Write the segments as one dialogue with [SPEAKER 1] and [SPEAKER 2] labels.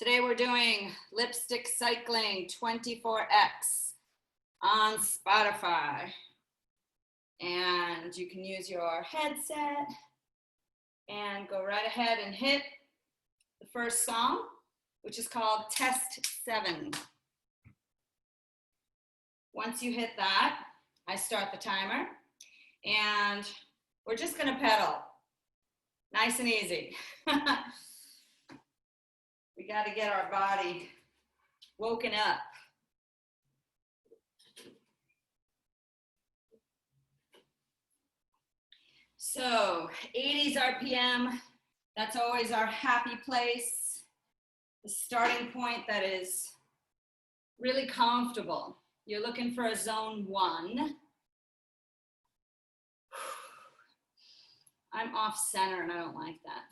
[SPEAKER 1] Today we're doing lipstick cycling 24x on Spotify. And you can use your headset and go right ahead and hit the first song, which is called Test 7. Once you hit that, I start the timer and we're just gonna pedal. Nice and easy. We got to get our body woken up. So 80s RPM, that's always our happy place. The starting point that is really comfortable. You're looking for a zone 1. I'm off center and I don't like that.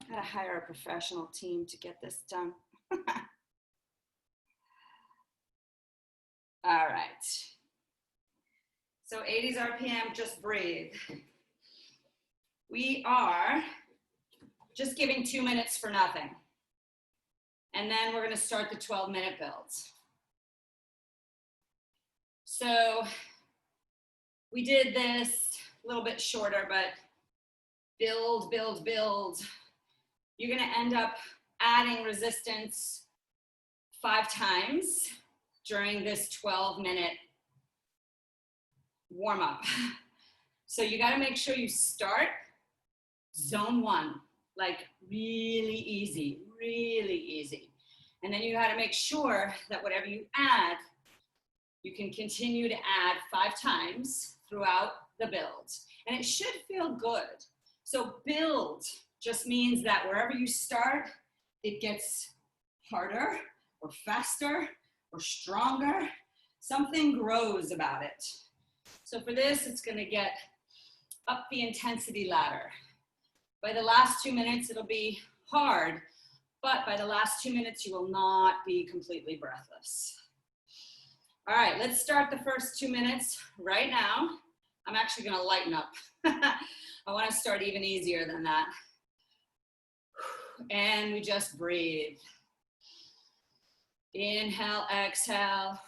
[SPEAKER 1] Gotta hire a professional team to get this done. All right. So 80s RPM, just breathe. We are just giving 2 minutes for nothing. And then we're gonna start the 12-minute builds. So we did this a little bit shorter, but build, build, build. You're gonna end up adding resistance 5 times during this 12-minute warm-up. So you gotta make sure you start zone 1, like really easy, really easy. And then you gotta make sure that whatever you add, you can continue to add 5 times throughout the build. And it should feel good. So build just means that wherever you start, it gets harder or faster or stronger. Something grows about it. So for this, it's gonna get up the intensity ladder. By the last 2 minutes, it'll be hard, but by the last 2 minutes, you will not be completely breathless. All right, let's start the first 2 minutes right now. I'm actually gonna lighten up. I wanna start even easier than that. And we just breathe. Inhale, exhale.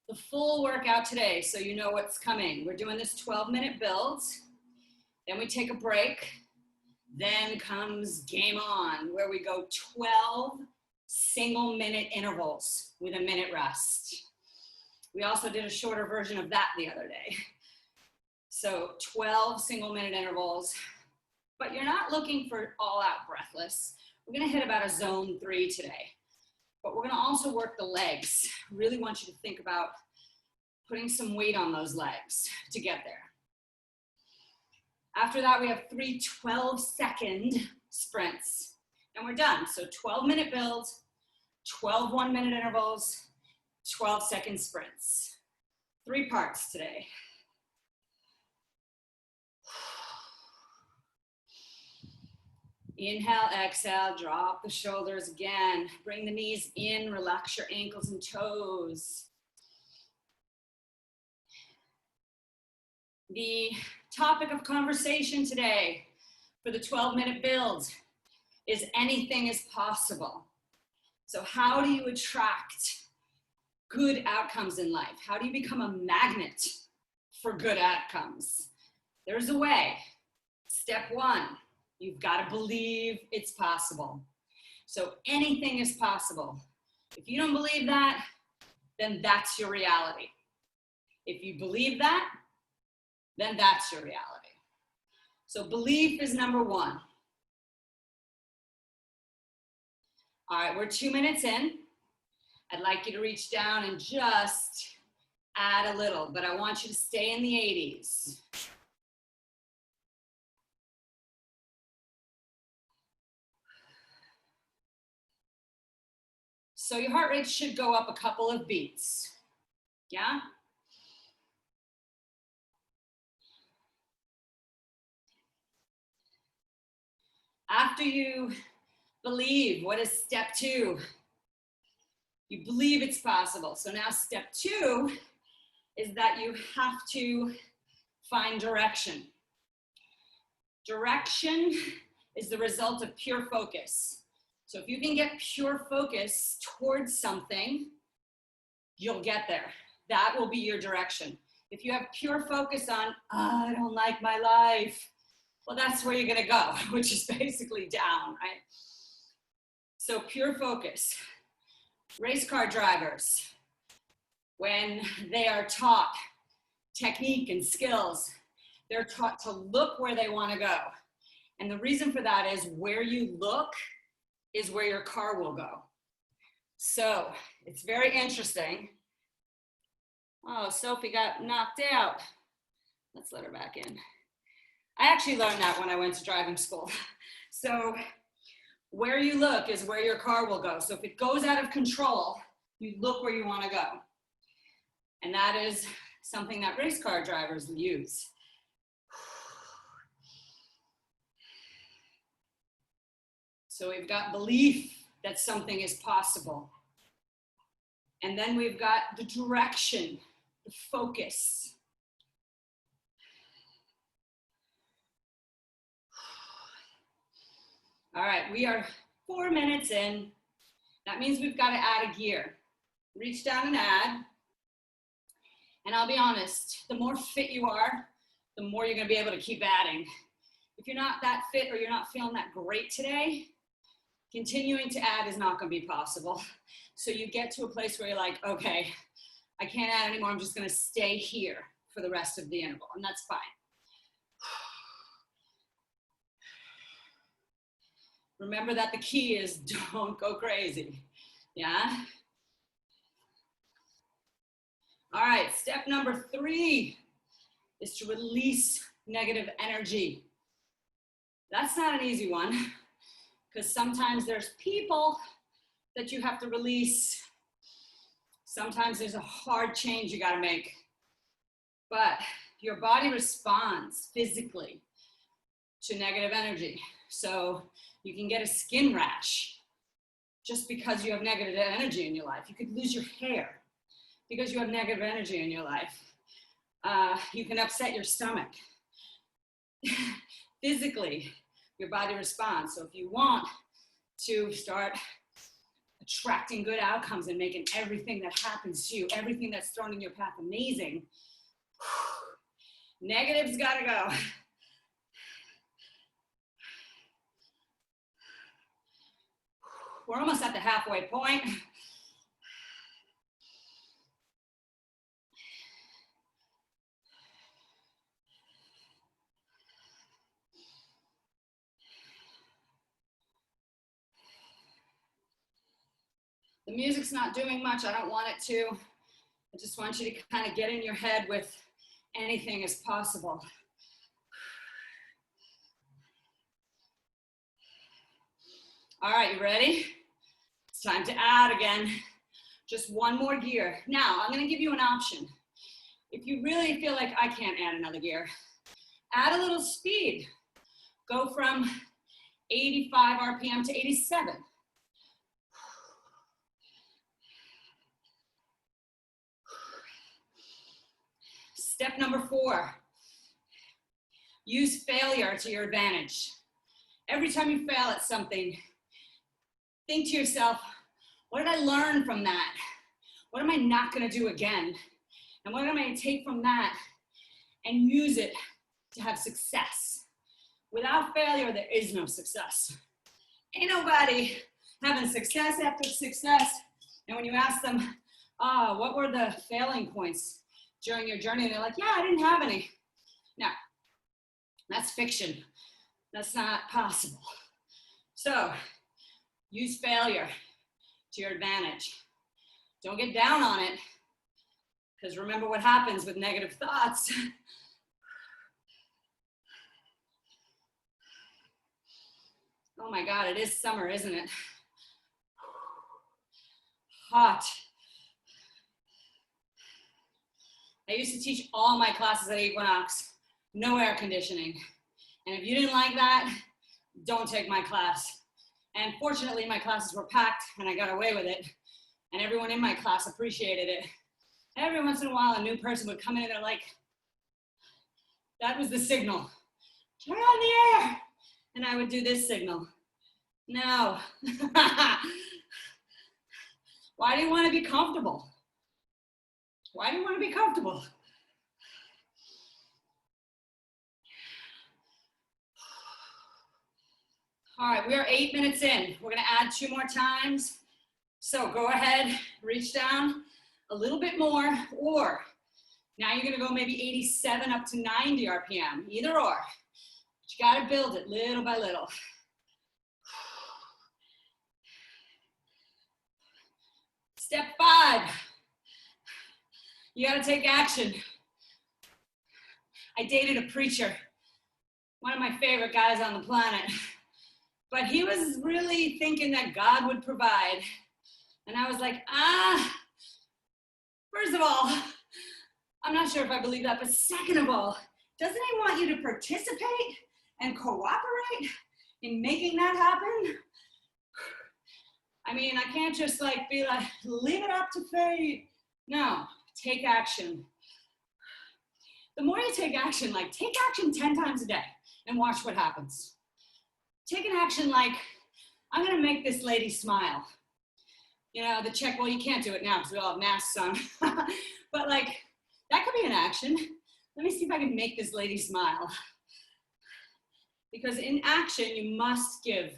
[SPEAKER 1] The full workout today, so you know what's coming. We're doing this 12-minute builds. Then we take a break. Then comes game on, where we go 12 single-minute intervals with a minute rest. We also did a shorter version of that the other day. So 12 single-minute intervals, but you're not looking for all-out breathless. We're gonna hit about a zone 3 today, but we're gonna also work the legs. Really want you to think about putting some weight on those legs to get there. After that, we have 3 12-second sprints, and we're done. So 12-minute builds, 12 one-minute intervals, 12-second sprints. 3 parts today. Inhale, exhale, drop the shoulders again. Bring the knees in, relax your ankles and toes. The topic of conversation today for the 12-minute build is anything is possible. So how do you attract good outcomes in life? How do you become a magnet for good outcomes? There's a way. Step 1. You've got to believe it's possible. So anything is possible. If you don't believe that, then that's your reality. If you believe that, then that's your reality. So belief is number 1. All right, we're 2 minutes in. I'd like you to reach down and just add a little, but I want you to stay in the 80s. So your heart rate should go up a couple of beats, yeah? After you believe, what is step 2? You believe it's possible. So now step 2 is that you have to find direction. Direction is the result of pure focus. So if you can get pure focus towards something, you'll get there. That will be your direction. If you have pure focus on, oh, I don't like my life, well, that's where you're gonna go, which is basically down, right? So pure focus. Race car drivers, when they are taught technique and skills, they're taught to look where they want to go. And the reason for that is where you look is where your car will go. So it's very interesting. Oh, Sophie got knocked out. Let's let her back in. I actually learned that when I went to driving school. So where you look is where your car will go. So if it goes out of control, you look where you want to go. And that is something that race car drivers use. So we've got belief that something is possible. And then we've got the direction, the focus. All right, we are 4 minutes in. That means we've got to add a gear. Reach down and add. And I'll be honest, the more fit you are, the more you're gonna be able to keep adding. If you're not that fit or you're not feeling that great today, continuing to add is not gonna be possible. So you get to a place where you're like, okay, I can't add anymore, I'm just gonna stay here for the rest of the interval, and that's fine. Remember that the key is don't go crazy, yeah? All right, step number 3 is to release negative energy. That's not an easy one because sometimes there's people that you have to release. Sometimes there's a hard change you gotta make, but your body responds physically to negative energy. So you can get a skin rash just because you have negative energy in your life. You could lose your hair because you have negative energy in your life. You can upset your stomach. Physically, your body responds. So if you want to start attracting good outcomes and making everything that happens to you, everything that's thrown in your path amazing, negative's gotta go. We're almost at the halfway point. The music's not doing much. I don't want it to. I just want you to kind of get in your head with anything is possible. All right, you ready? It's time to add again. Just one more gear. Now, I'm gonna give you an option. If you really feel like I can't add another gear, add a little speed. Go from 85 RPM to 87. Step number 4, use failure to your advantage. Every time you fail at something, think to yourself, what did I learn from that? What am I not gonna do again? And what am I gonna take from that and use it to have success? Without failure, there is no success. Ain't nobody having success after success. And when you ask them, what were the failing points during your journey? And they're like, yeah, I didn't have any. No, that's fiction. That's not possible. So use failure to your advantage. Don't get down on it, because remember what happens with negative thoughts. Oh my God, it is summer, isn't it? Hot. I used to teach all my classes at Equinox, no air conditioning. And if you didn't like that, don't take my class. And fortunately, my classes were packed and I got away with it. And everyone in my class appreciated it. Every once in a while, a new person would come in and they're like, That was the signal. Try on the air. And I would do this signal. No. Why do you want to be comfortable? Why do you want to be comfortable? All right, we are 8 minutes in. We're gonna add 2 more times. So go ahead, reach down a little bit more, or now you're gonna go maybe 87 up to 90 RPM, either or. But you gotta build it little by little. Step 5, you gotta take action. I dated a preacher, one of my favorite guys on the planet, but he was really thinking that God would provide. And I was like, first of all, I'm not sure if I believe that, but second of all, doesn't he want you to participate and cooperate in making that happen? I mean, I can't just like be like, leave it up to fate. No, take action. The more you take action, like take action 10 times a day and watch what happens. Take an action like, I'm gonna make this lady smile. You know, the check, well, you can't do it now because we all have masks on. But like, that could be an action. Let me see if I can make this lady smile. Because in action, you must give.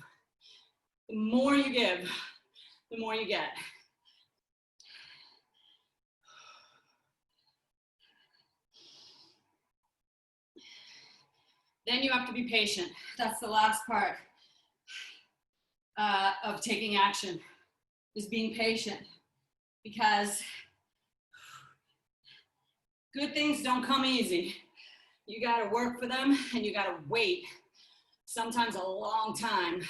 [SPEAKER 1] The more you give, the more you get. Then you have to be patient. That's the last part of taking action, is being patient. Because good things don't come easy. You gotta work for them and you gotta wait, sometimes a long time.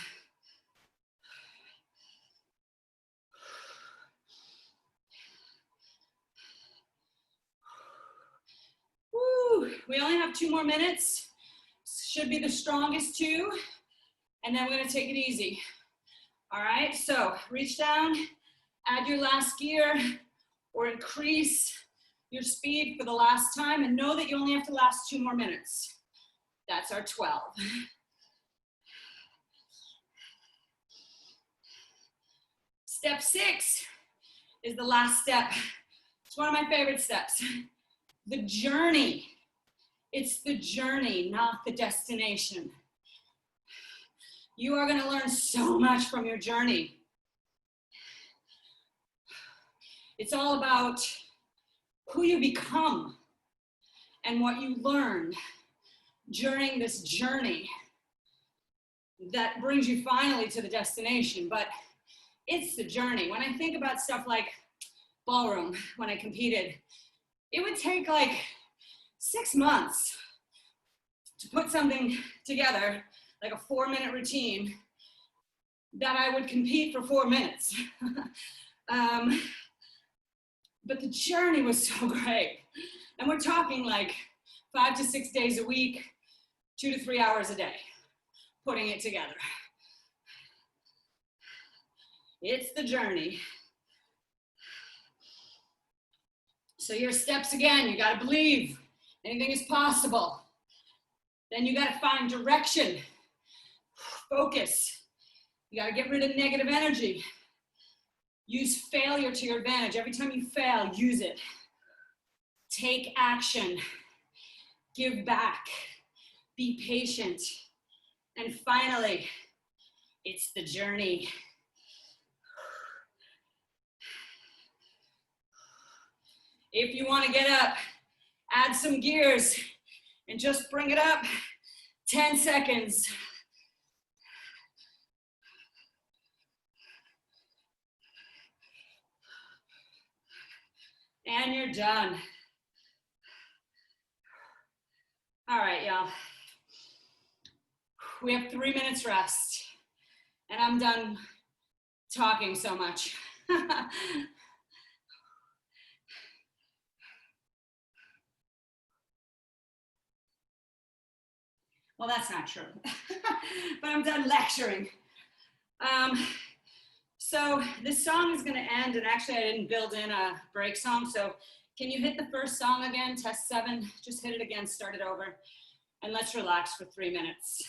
[SPEAKER 1] Woo, we only have 2 more minutes. Should be the strongest 2. And then we're gonna take it easy. All right, so reach down, add your last gear, or increase your speed for the last time, and know that you only have to last 2 more minutes. That's our 12. Step 6 is the last step. It's one of my favorite steps. The journey. It's the journey, not the destination. You are going to learn so much from your journey. It's all about who you become and what you learn during this journey that brings you finally to the destination. But it's the journey. When I think about stuff like ballroom, when I competed, it would take like 6 months to put something together, like a 4-minute routine, that I would compete for 4 minutes. But the journey was so great. And we're talking like 5 to 6 days a week, 2 to 3 hours a day, putting it together. It's the journey. So your steps again, you gotta believe anything is possible. Then you gotta find direction, focus. You gotta get rid of negative energy. Use failure to your advantage. Every time you fail, use it. Take action. Give back. Be patient. And finally, it's the journey. If you want to get up, add some gears and just bring it up 10 seconds. And you're done. All right, y'all. We have 3 minutes rest, and I'm done talking so much. Well, that's not true, but I'm done lecturing. So this song is going to end, and actually I didn't build in a break song, so can you hit the first song again, test 7, just hit it again, start it over. And let's relax for 3 minutes.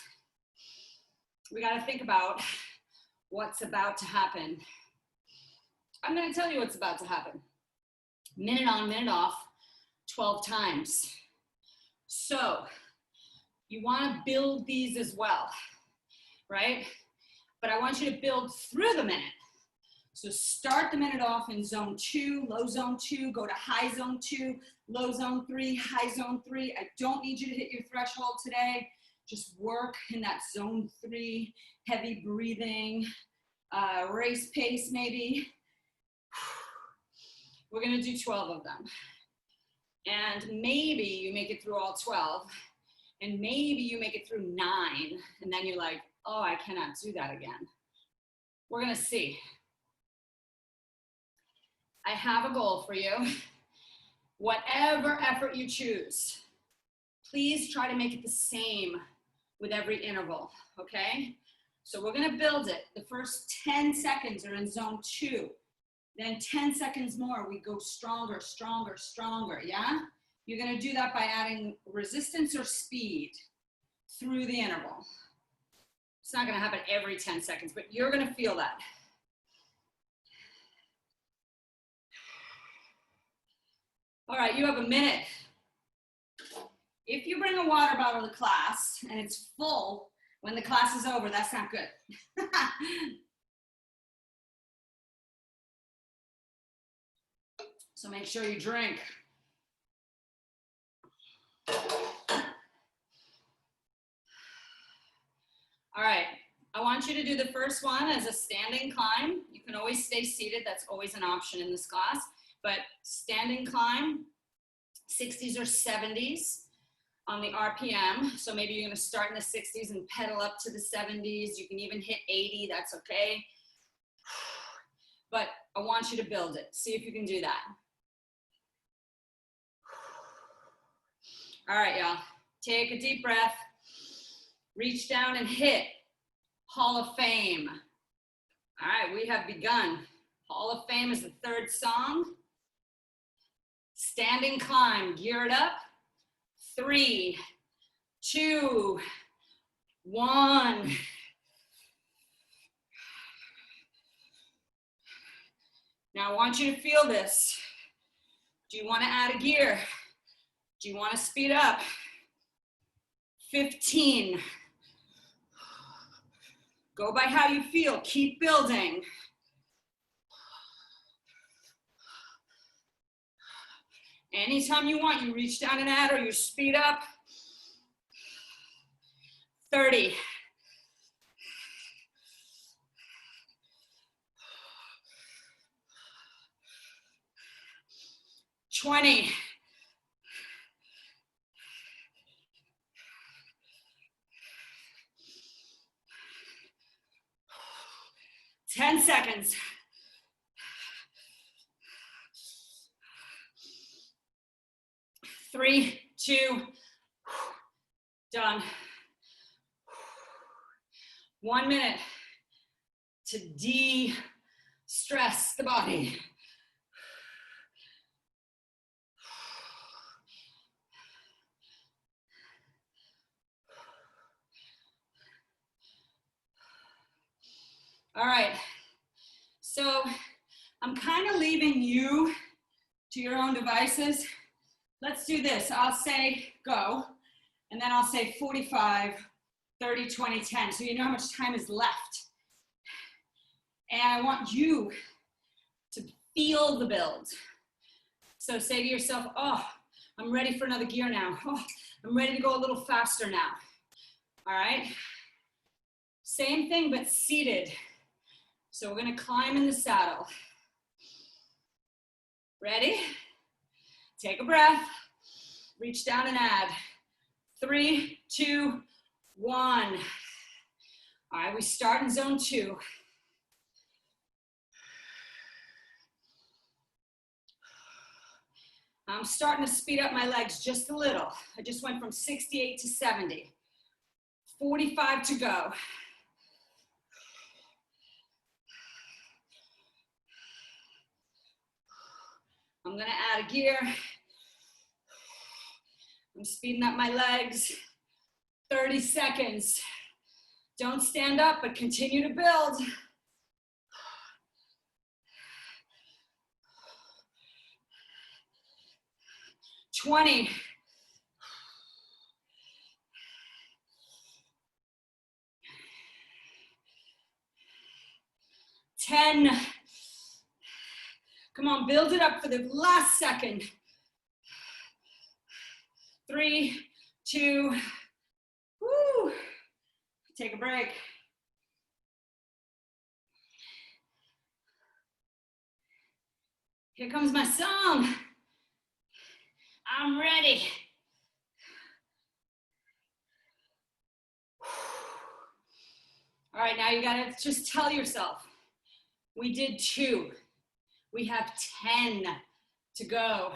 [SPEAKER 1] We got to think about what's about to happen. I'm going to tell you what's about to happen. Minute on, minute off, 12 times. So you want to build these as well, right? But I want you to build through the minute. So start the minute off in zone 2, low zone 2, go to high zone 2, low zone 3, high zone 3. I don't need you to hit your threshold today. Just work in that zone 3, heavy breathing, race pace maybe. We're gonna do 12 of them. And maybe you make it through all 12, and maybe you make it through 9, and then you're like, oh, I cannot do that again. We're gonna see. I have a goal for you. Whatever effort you choose, please try to make it the same with every interval, okay? So we're gonna build it. The first 10 seconds are in zone 2. Then 10 seconds more, we go stronger, stronger, stronger, yeah? You're gonna do that by adding resistance or speed through the interval. It's not gonna happen every 10 seconds, but you're gonna feel that. All right, you have a minute. If you bring a water bottle to class and it's full when the class is over, that's not good. So make sure you drink. All right, I want you to do the first one as a standing climb. You can always stay seated, that's always an option in this class, but standing climb, 60s or 70s on the RPM. So maybe you're gonna start in the 60s and pedal up to the 70s. You can even hit 80, that's okay. But I want you to build it. See if you can do that. All right, y'all, take a deep breath. Reach down and hit Hall of Fame. All right, we have begun. Hall of Fame is the third song. Standing climb, gear it up. 3, 2, 1. Now I want you to feel this. Do you want to add a gear? Do you want to speed up? 15. Go by how you feel. Keep building. Anytime you want, you reach down and add or you speed up. 30. 20. 10 seconds. 3, 2, done. 1 minute to de-stress the body. All right, so I'm kind of leaving you to your own devices. Let's do this. I'll say go, and then I'll say 45, 30, 20, 10. So you know how much time is left. And I want you to feel the build. So say to yourself, oh, I'm ready for another gear now. Oh, I'm ready to go a little faster now. All right? Same thing, but seated. So we're gonna climb in the saddle. Ready? Take a breath. Reach down and add. 3, 2, 1. All right, we start in zone 2. I'm starting to speed up my legs just a little. I just went from 68 to 70. 45 to go. I'm gonna add a gear. I'm speeding up my legs. 30 seconds. Don't stand up, but continue to build. 20. 10. Come on, build it up for the last second. 3, 2, woo. Take a break. Here comes my song. I'm ready. All right, now you gotta just tell yourself, we did 2. We have 10 to go.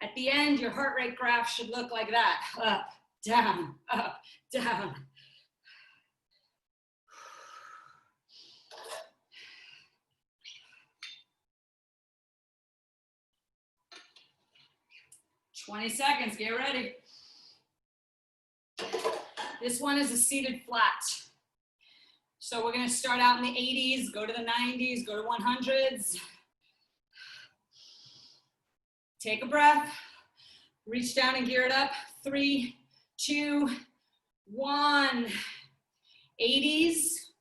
[SPEAKER 1] At the end, your heart rate graph should look like that. Up, down, up, down. "20 seconds, get ready. This one is a seated flat. So we're gonna start out in the 80s, go to the 90s, go to 100s. Take a breath, reach down and gear it up. 3, 2, 1. 80s,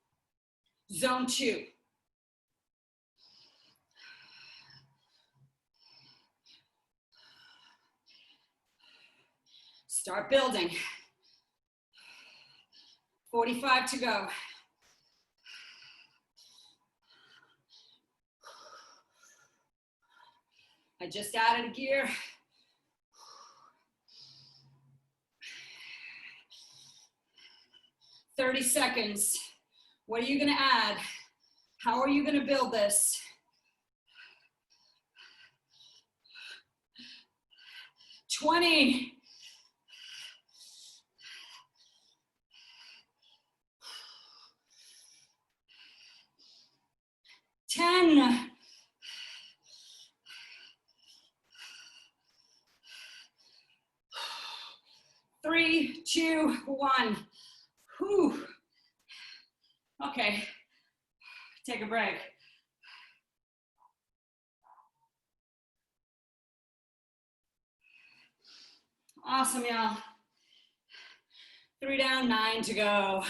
[SPEAKER 1] zone 2. Start building. 45 to go. I just added a gear. "30 seconds. What are you gonna add? How are you gonna build this? 20. 10. 3, 2, 1. Whew. Okay, take a break. Awesome, y'all. 3 down, 9 to go.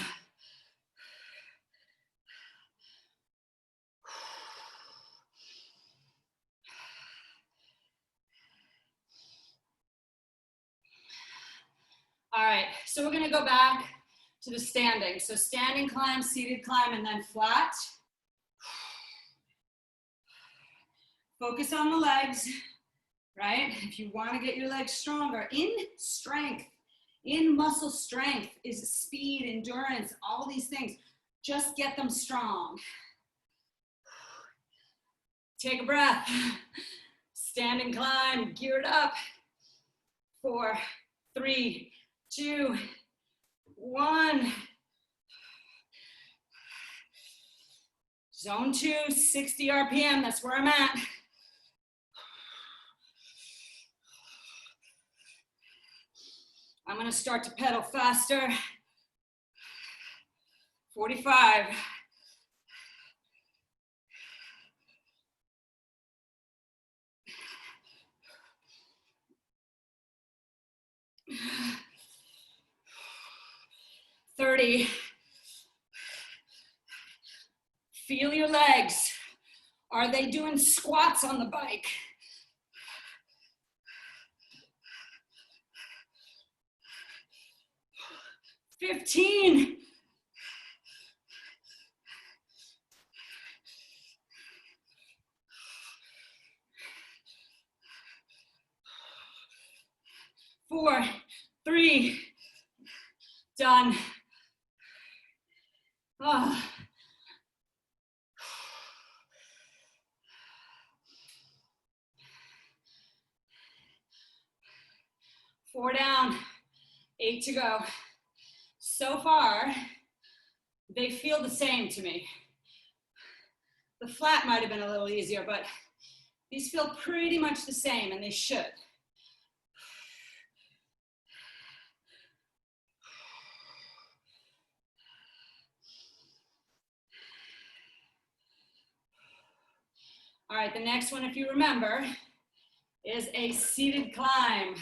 [SPEAKER 1] All right, so we're gonna go back to the standing. So standing climb, seated climb, and then flat. Focus on the legs, right? If you wanna get your legs stronger, in strength, in muscle strength is speed, endurance, all these things. Just get them strong. Take a breath. Standing climb, gear it up. 4, 3, 2, 1. Zone 2, 60 RPM, that's where I'm at. I'm gonna start to pedal faster. 45. "30. Feel your legs. Are they doing squats on the bike? 15. 4, 3, done. Oh. Four down, 8 to go. So far, they feel the same to me. The flat might have been a little easier, but these feel pretty much the same, and they should. All right, the next one, if you remember, is a seated climb.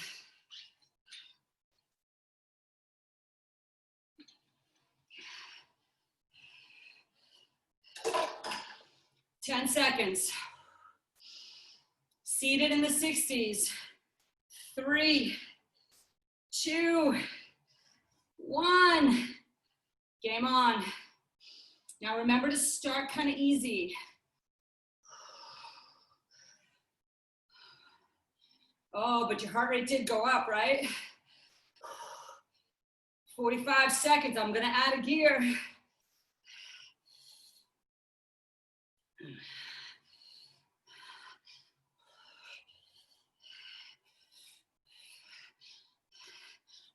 [SPEAKER 1] Ten seconds. Seated in the 60s. 3, 2, 1. Game on. Now remember to start kind of easy. Oh, but your heart rate did go up, right? 45 seconds, I'm gonna add a gear.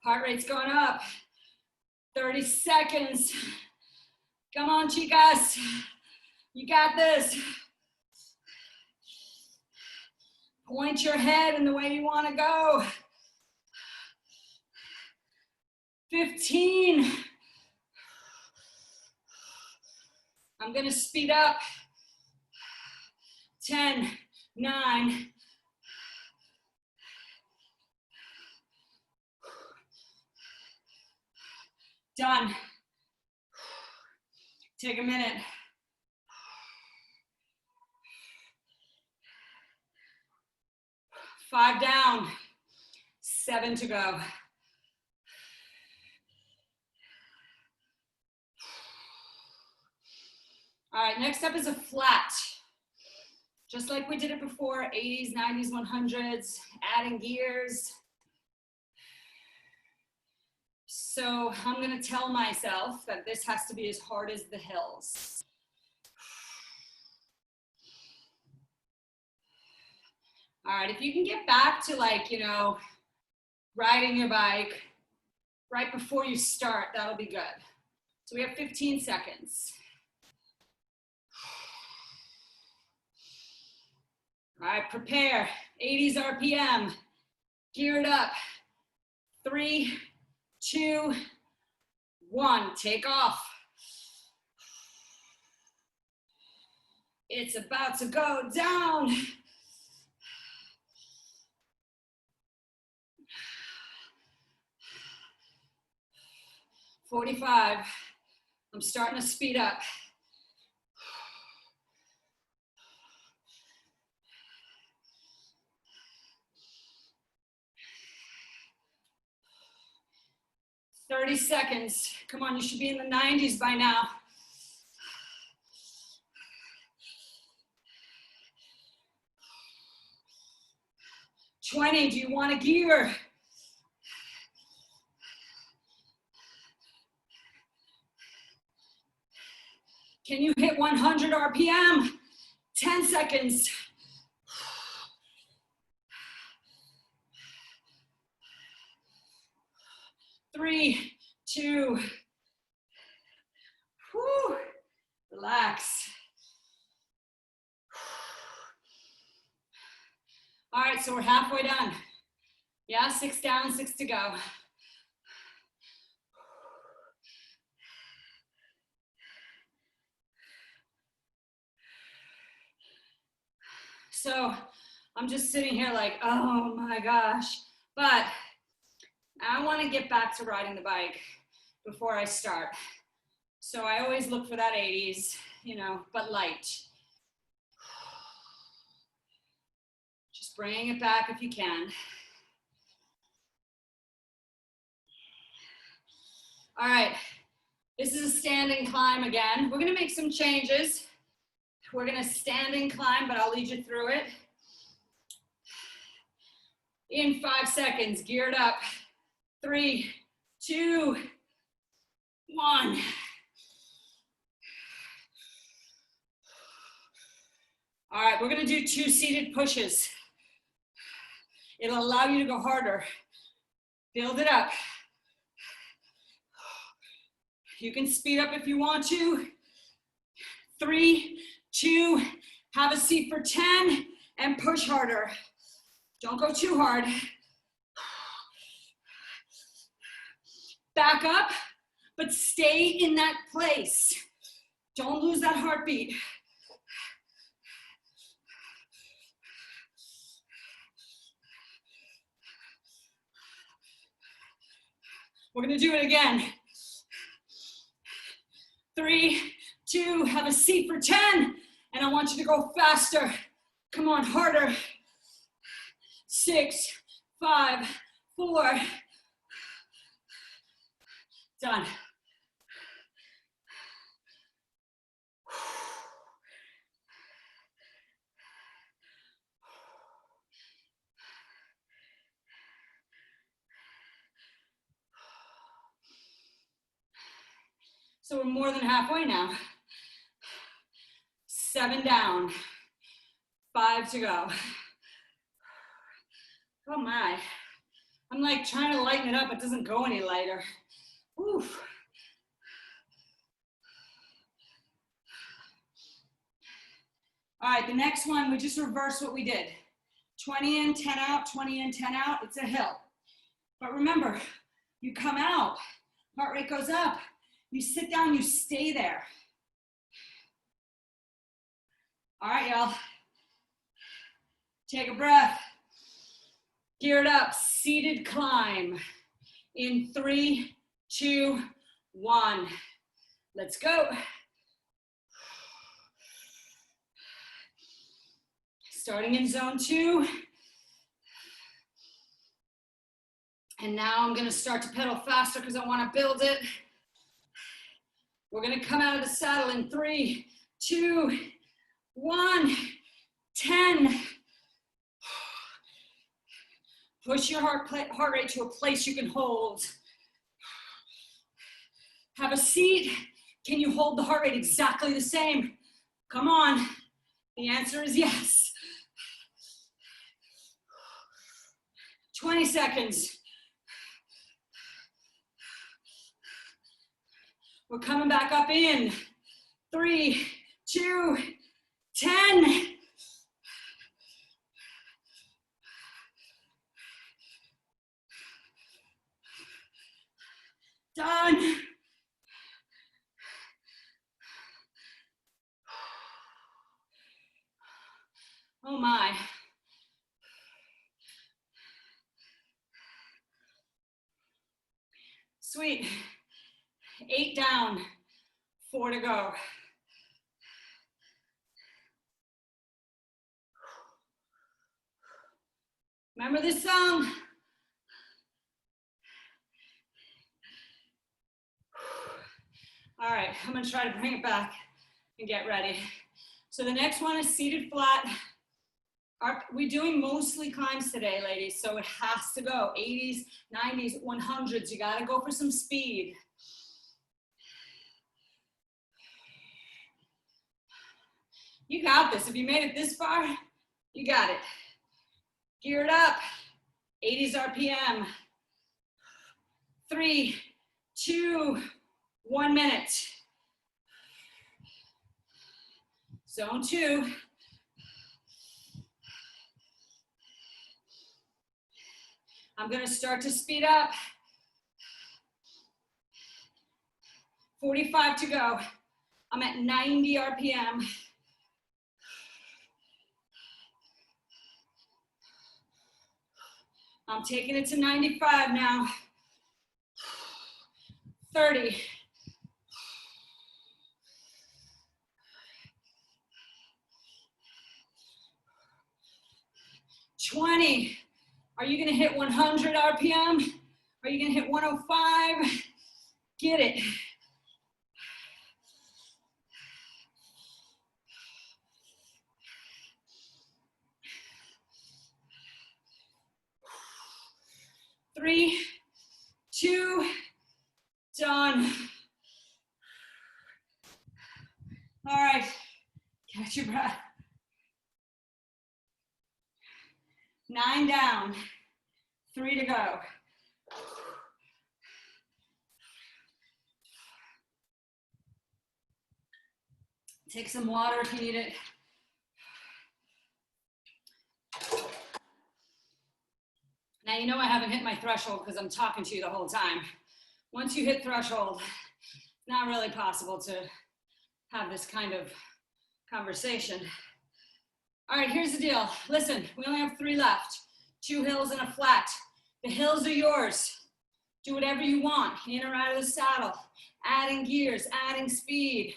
[SPEAKER 1] Heart rate's going up. 30 seconds. Come on, chicas. You got this. Point your head in the way you want to go. 15. I'm going to speed up. 10, 9. Done. Take a minute. Five down. 7 to go. All right, next up is a flat. Just like we did it before, 80s, 90s, 100s, adding gears. So I'm gonna tell myself that this has to be as hard as the hills. All right, if you can get back to like, you know, riding your bike right before you start, that'll be good. So we have 15 seconds. All right, prepare. 80s RPM. Gear it up. 3, 2, 1. Take off. It's about to go down. "45. I'm starting to speed up. "30 seconds. Come on, you should be in the 90s by now. "20. Do you want a gear? Can you hit 100 RPM? 10 seconds. Three, 2. Whew. Relax. All right, so we're halfway done. Yeah, 6 down, 6 to go. So I'm just sitting here like, oh my gosh. But I want to get back to riding the bike before I start. So I always look for that 80s, you know, but light. Just bringing it back if you can. All right, this is a standing climb again. We're gonna make some changes. We're gonna stand and climb, but I'll lead you through it. In 5 seconds, geared up. 3, 2, 1. All right, we're gonna do 2 seated pushes. It'll allow you to go harder. Build it up. You can speed up if you want to. 3, 2, have a seat for 10 and push harder. Don't go too hard. Back up, but stay in that place. Don't lose that heartbeat. We're gonna do it again. 3, 2, have a seat for 10, and I want you to go faster. Come on, harder. 6, 5, 4. Done. So we're more than halfway now. 7 down, 5 to go. Oh my, I'm like trying to lighten it up. It doesn't go any lighter. Oof. All right, the next one, we just reverse what we did. 20 in, 10 out, 20 in, 10 out. It's a hill. But remember, you come out, heart rate goes up. You sit down, you stay there. All right, y'all. Take a breath. Gear it up, seated climb. In 3, 2, 1. Let's go. Starting in zone 2. And now I'm gonna start to pedal faster because I wanna build it. We're gonna come out of the saddle in 3, 2, 1, 10. Push your heart rate to a place you can hold. Have a seat. Can you hold the heart rate exactly the same? Come on. The answer is yes. 20 seconds. We're coming back up in 3, 2, 10. Done. Oh my. Sweet. 8 down, 4 to go. Remember this song? All right, I'm gonna try to bring it back and get ready. So the next one is seated flat. We're doing mostly climbs today, ladies, so it has to go. 80s, 90s, 100s, you gotta go for some speed. You got this. If you made it this far, you got it. Gear it up. 80s RPM. 3, 2, 1 minute. Zone 2. I'm gonna start to speed up. 45 to go. I'm at 90 RPM. I'm taking it to 95 now. 30. 20. Are you gonna hit 100 RPM? Are you gonna hit 105? Get it. Three, 2, done. All right, catch your breath. 9 down, 3 to go. Take some water if you need it. Now, you know I haven't hit my threshold because I'm talking to you the whole time. Once you hit threshold, it's not really possible to have this kind of conversation. All right, here's the deal. Listen, we only have 3 left. 2 hills and a flat. The hills are yours. Do whatever you want, in or out of the saddle, adding gears, adding speed.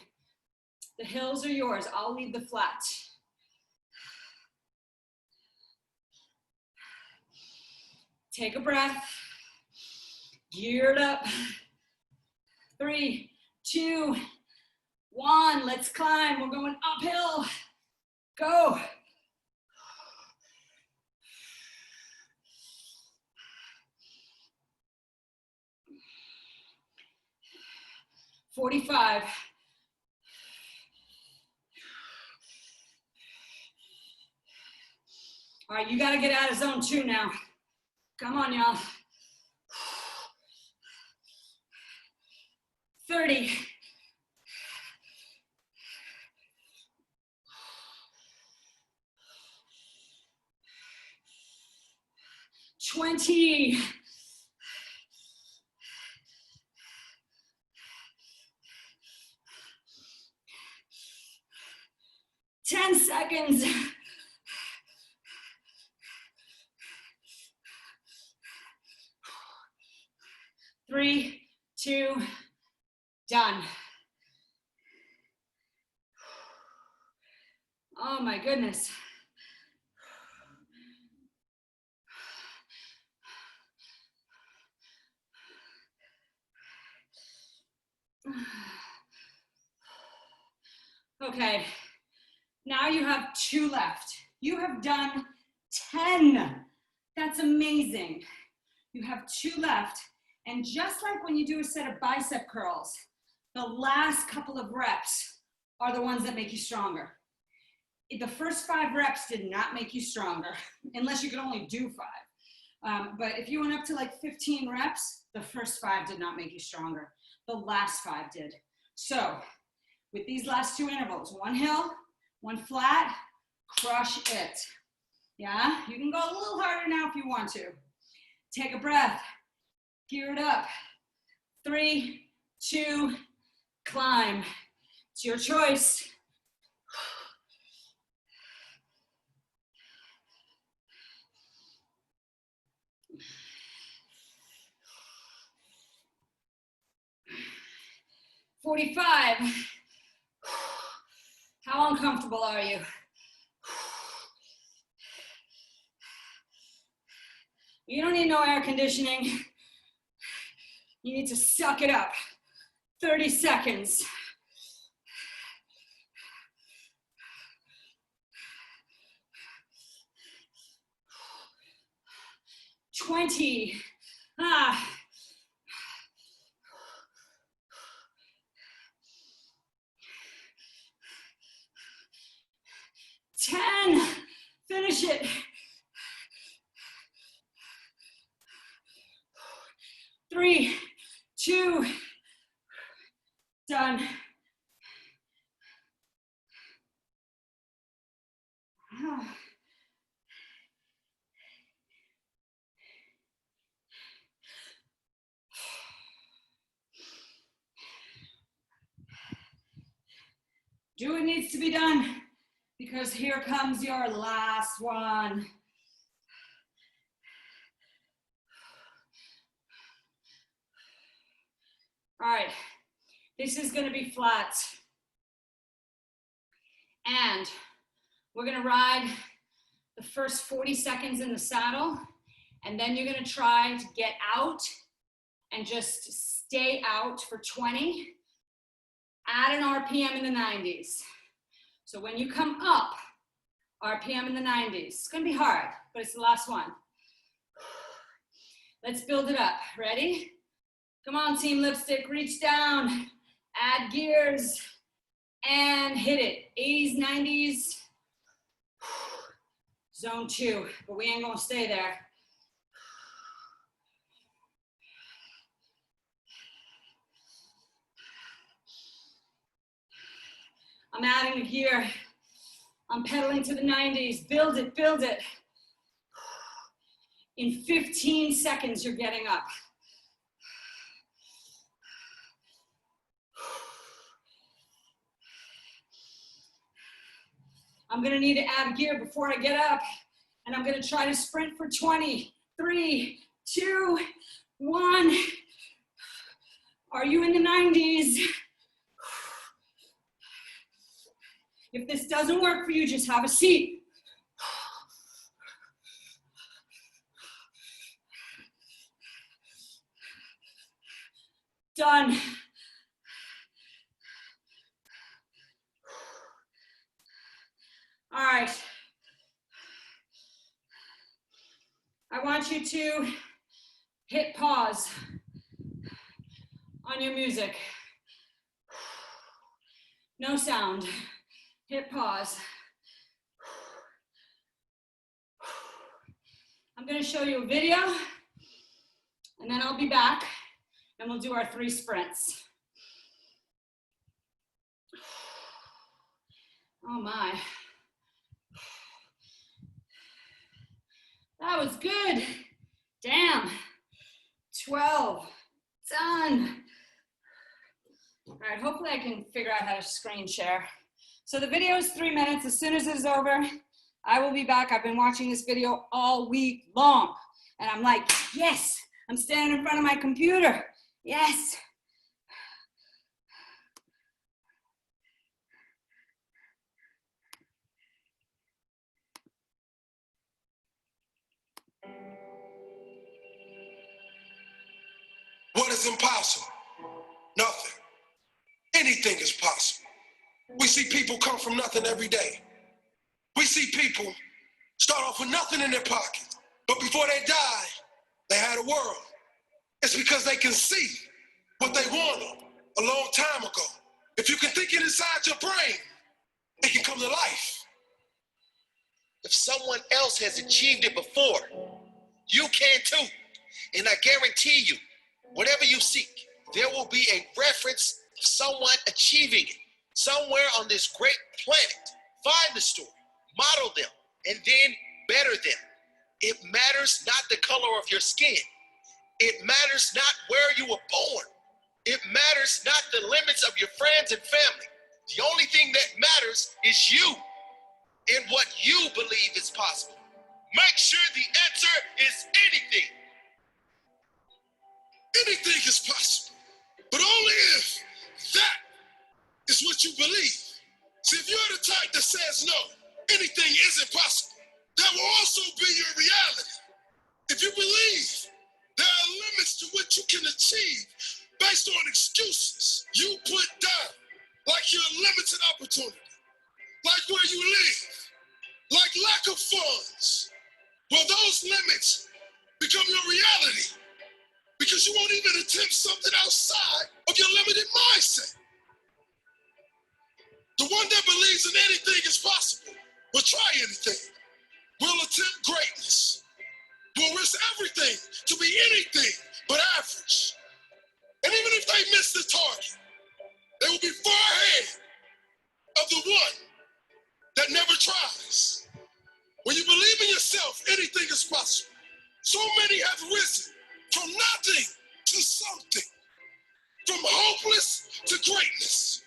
[SPEAKER 1] The hills are yours. I'll lead the flat. Take a breath. Geared up. 3, 2, 1. Let's climb. We're going uphill. Go. "45. All right, you got to get out of zone 2 now. Come on, y'all. 30. 20. 10 seconds. 3, 2, done. Oh my goodness. Okay, now you have 2 left. You have done 10. That's amazing. You have 2 left. And just like when you do a set of bicep curls, the last couple of reps are the ones that make you stronger. The first 5 reps did not make you stronger, unless you could only do 5. But if you went up to like 15 reps, the first 5 did not make you stronger. The last 5 did. So with these last 2 intervals, 1 hill, 1 flat, crush it. Yeah, you can go a little harder now if you want to. Take a breath, gear it up. 3, 2, climb. It's your choice. "45. How uncomfortable are you? You don't need no air conditioning. You need to suck it up. 30 seconds. 20. 10. Finish it. 3, 2, done. Do what needs to be done, because here comes your last one. All right, this is gonna be flat. And we're gonna ride the first 40 seconds in the saddle, and then you're gonna try to get out and just stay out for 20. Add an RPM in the 90s. So when you come up, RPM in the 90s. It's gonna be hard, but it's the last one. Let's build it up. Ready? Come on, Team Lipstick, reach down, add gears, and hit it. 80s, 90s, zone 2, but we ain't gonna stay there. I'm adding a gear. I'm pedaling to the 90s. Build it, build it. In 15 seconds, you're getting up. I'm gonna need to add gear before I get up, and I'm gonna try to sprint for 20. 3, 2, 1. Are you in the 90s? If this doesn't work for you, just have a seat. Done. All right. I want you to hit pause on your music. No sound. Hit pause. I'm going to show you a video, and then I'll be back, and we'll do our 3 sprints. Oh my. That was good. Damn. 12. Done. All right, hopefully I can figure out how to screen share. So the video is 3 minutes. As soon as it's over, I will be back. I've been watching this video all week long. And I'm like, yes, I'm standing in front of my computer. Yes.
[SPEAKER 2] What is impossible? Nothing. Anything is possible. We see people come from nothing every day. We see people start off with nothing in their pocket, but before they die, they had a world. It's because they can see what they wanted a long time ago. If you can think it inside your brain, it can come to life.
[SPEAKER 3] If someone else has achieved it before, you can too. And I guarantee you, whatever you seek, there will be a reference of someone achieving it. Somewhere on this great planet, find the story, model them, and then better them. It matters not the color of your skin. It matters not where you were born. It matters not the limits of your friends and family. The only thing that matters is you and what you believe is possible. Make sure the answer is anything.
[SPEAKER 2] Anything is possible, but only if that is what you believe. See, if you're the type that says no, anything isn't possible, that will also be your reality. If you believe there are limits to what you can achieve based on excuses you put down, like your limited opportunity, like where you live, like lack of funds, well, those limits become your reality because you won't even attempt something outside of your limited mindset. The one that believes in anything is possible will try anything, will attempt greatness, will risk everything to be anything but average. And even if they miss the target, they will be far ahead of the one that never tries. When you believe in yourself, anything is possible. So many have risen from nothing to something, from hopeless to greatness.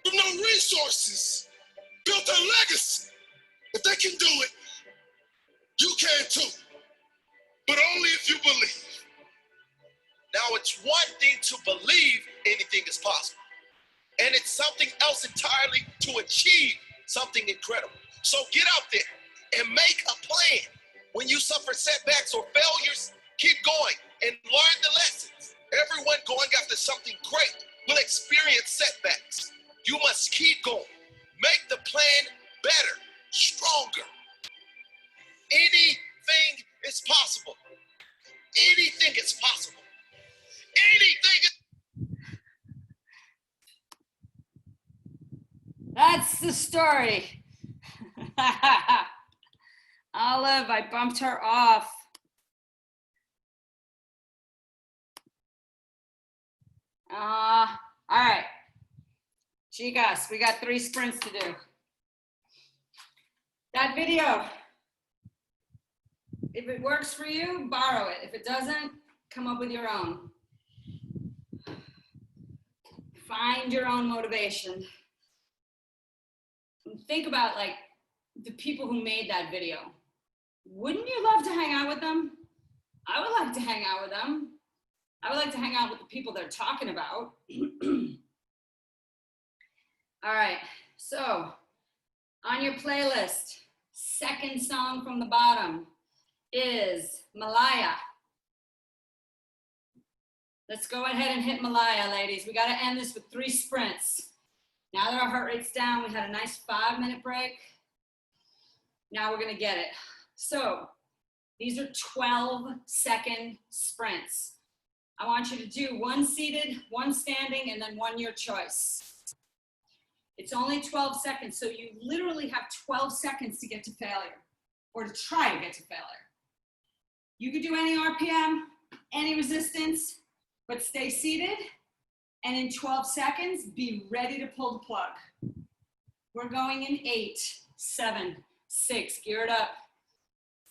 [SPEAKER 2] With no resources, built a legacy. If they can do it, you can too. But only if you believe.
[SPEAKER 3] Now, it's one thing to believe anything is possible, and it's something else entirely to achieve something incredible. So get out there and make a plan. When you suffer setbacks or failures, keep going and learn the lessons. Everyone going after something great will experience setbacks. You must keep going. Make the plan better, stronger. Anything is possible. Anything is possible. Anything is...
[SPEAKER 1] That's the story. Olive, I bumped her off. All right. Chicas, we got 3 sprints to do. That video, if it works for you, borrow it. If it doesn't, come up with your own. Find your own motivation. Think about like the people who made that video. Wouldn't you love to hang out with them? I would love to hang out with them. I would like to hang out with the people they're talking about. All right, so on your playlist, second song from the bottom is Malaya. Let's go ahead and hit Malaya, ladies. We got to end this with 3 sprints. Now that our heart rate's down, we had a nice 5-minute break. Now we're going to get it. So these are 12-second sprints. I want you to do 1 seated, 1 standing, and then 1 your choice. It's only 12 seconds, so you literally have 12 seconds to get to failure, or to try to get to failure. You could do any RPM, any resistance, but stay seated, and in 12 seconds, be ready to pull the plug. We're going in 8, 7, 6, gear it up.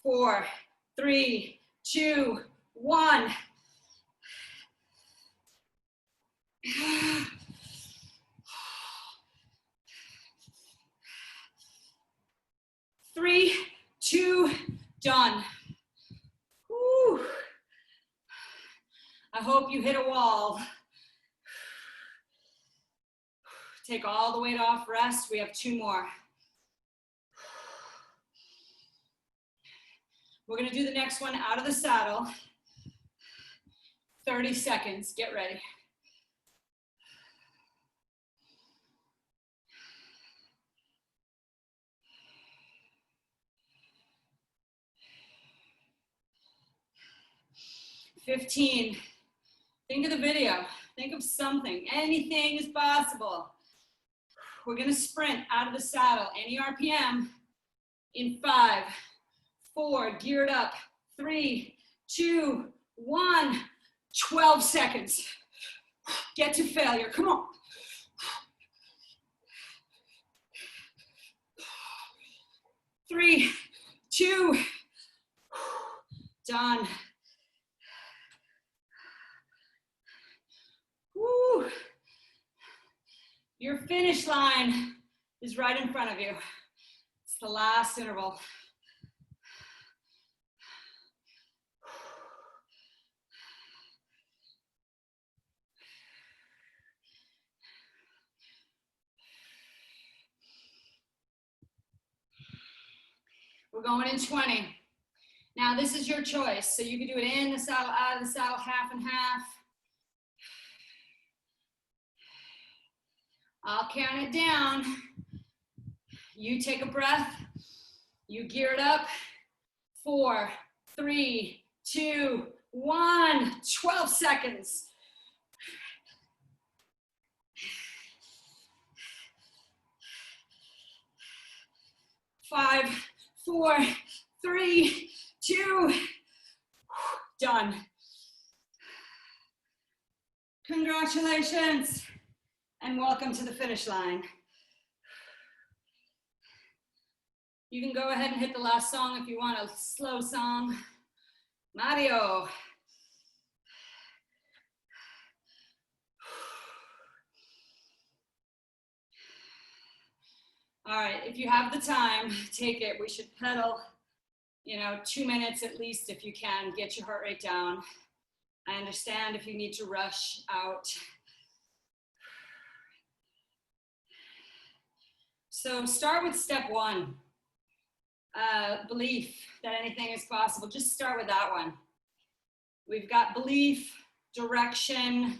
[SPEAKER 1] 4, 3, 2, 1. 3, 2, done. Whew. I hope you hit a wall. Take all the weight off, rest. We have 2 more. We're gonna do the next one out of the saddle. 30 seconds, get ready. $15. Think of the video. Think of something. Anything is possible. We're going to sprint out of the saddle. Any RPM in 5, 4, geared up. 3, 2, 1. 12 seconds. Get to failure. Come on. 3, 2. Done. Woo. Your finish line is right in front of you. It's the last interval. We're going in 20. Now this is your choice. So you can do it in the saddle, out of the saddle, half and half. I'll count it down. You take a breath. You gear it up. 4, 3, 2, 1. 12 seconds. 5, 4, 3, 2. Done. Congratulations. And welcome to the finish line. You can go ahead and hit the last song if you want a slow song. Mario. All right, if you have the time, take it. We should pedal, 2 minutes at least if you can. Get your heart rate down. I understand if you need to rush out. So start with step 1, belief that anything is possible. Just start with that one. We've got belief, direction,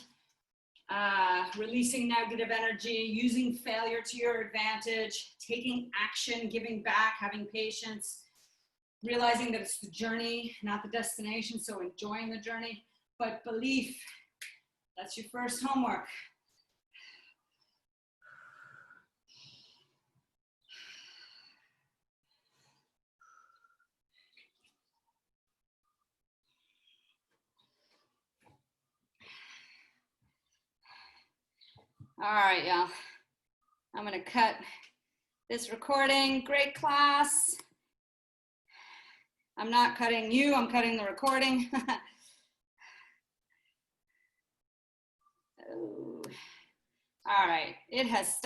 [SPEAKER 1] releasing negative energy, using failure to your advantage, taking action, giving back, having patience, realizing that it's the journey, not the destination, so enjoying the journey. But belief, that's your first homework. All right, y'all. I'm gonna cut this recording. Great class. I'm not cutting you, I'm cutting the recording. Oh. All right, it has stopped.